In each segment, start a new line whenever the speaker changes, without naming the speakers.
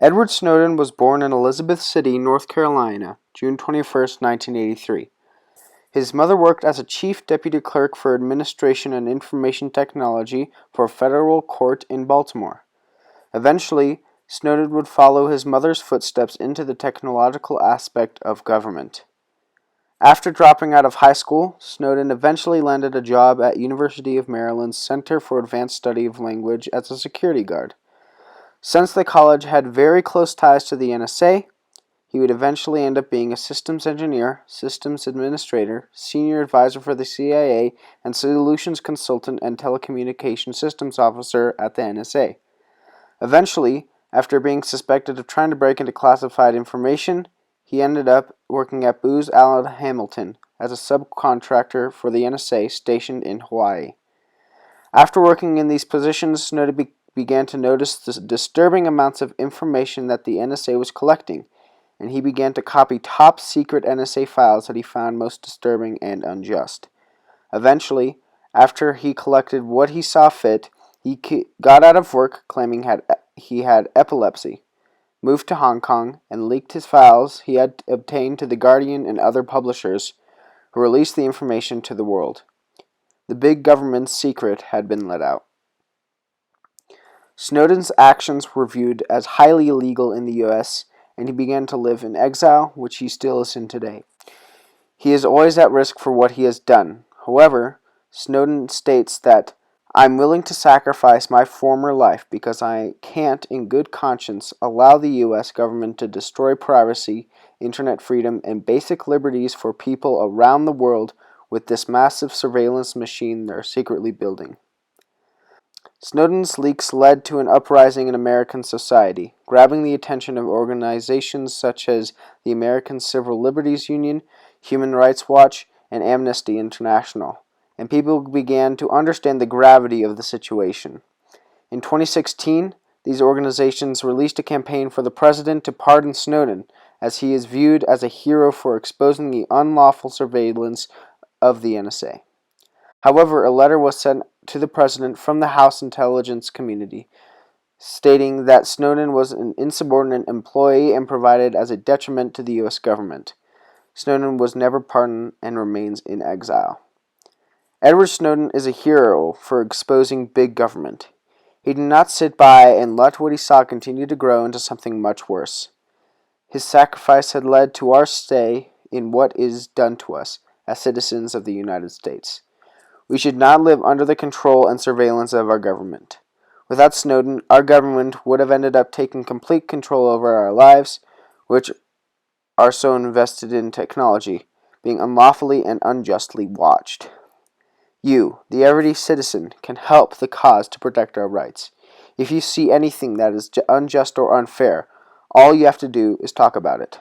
Edward Snowden was born in Elizabeth City, North Carolina, June 21, 1983. His mother worked as a chief deputy clerk for Administration and Information Technology for a federal court in Baltimore. Eventually, Snowden would follow his mother's footsteps into the technological aspect of government. After dropping out of high school, Snowden eventually landed a job at University of Maryland's Center for Advanced Study of Language as a security guard. Since the college had very close ties to the NSA, he would eventually end up being a systems engineer, systems administrator, senior advisor for the CIA, and solutions consultant and telecommunication systems officer at the NSA. Eventually, after being suspected of trying to break into classified information, he ended up working at Booz Allen Hamilton as a subcontractor for the NSA stationed in Hawaii. After working in these positions, Snowden began to notice the disturbing amounts of information that the NSA was collecting, and he began to copy top-secret NSA files that he found most disturbing and unjust. Eventually, after he collected what he saw fit, he got out of work claiming he had epilepsy, moved to Hong Kong, and leaked his files he had obtained to The Guardian and other publishers, who released the information to the world. The big government's secret had been let out. Snowden's actions were viewed as highly illegal in the U.S., and he began to live in exile, which he still is in today. He is always at risk for what he has done. However, Snowden states that, "I'm willing to sacrifice my former life because I can't, in good conscience, allow the U.S. government to destroy privacy, internet freedom, and basic liberties for people around the world with this massive surveillance machine they're secretly building." Snowden's leaks led to an uprising in American society, grabbing the attention of organizations such as the American Civil Liberties Union, Human Rights Watch, and Amnesty International, and people began to understand the gravity of the situation. In 2016, these organizations released a campaign for the president to pardon Snowden, as he is viewed as a hero for exposing the unlawful surveillance of the NSA. However, a letter was sent to the president from the House intelligence community, stating that Snowden was an insubordinate employee and provided as a detriment to the U.S. government. Snowden was never pardoned and remains in exile. Edward Snowden is a hero for exposing big government. He did not sit by and let what he saw continue to grow into something much worse. His sacrifice had led to our stay in what is done to us as citizens of the United States. We should not live under the control and surveillance of our government. Without Snowden, our government would have ended up taking complete control over our lives, which are so invested in technology, being unlawfully and unjustly watched. You, the everyday citizen, can help the cause to protect our rights. If you see anything that is unjust or unfair, all you have to do is talk about it.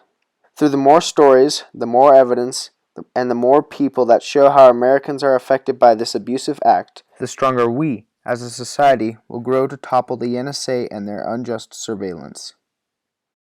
Through the more stories, the more evidence, and the more people that show how Americans are affected by this abusive act, the stronger we, as a society, will grow to topple the NSA and their unjust surveillance.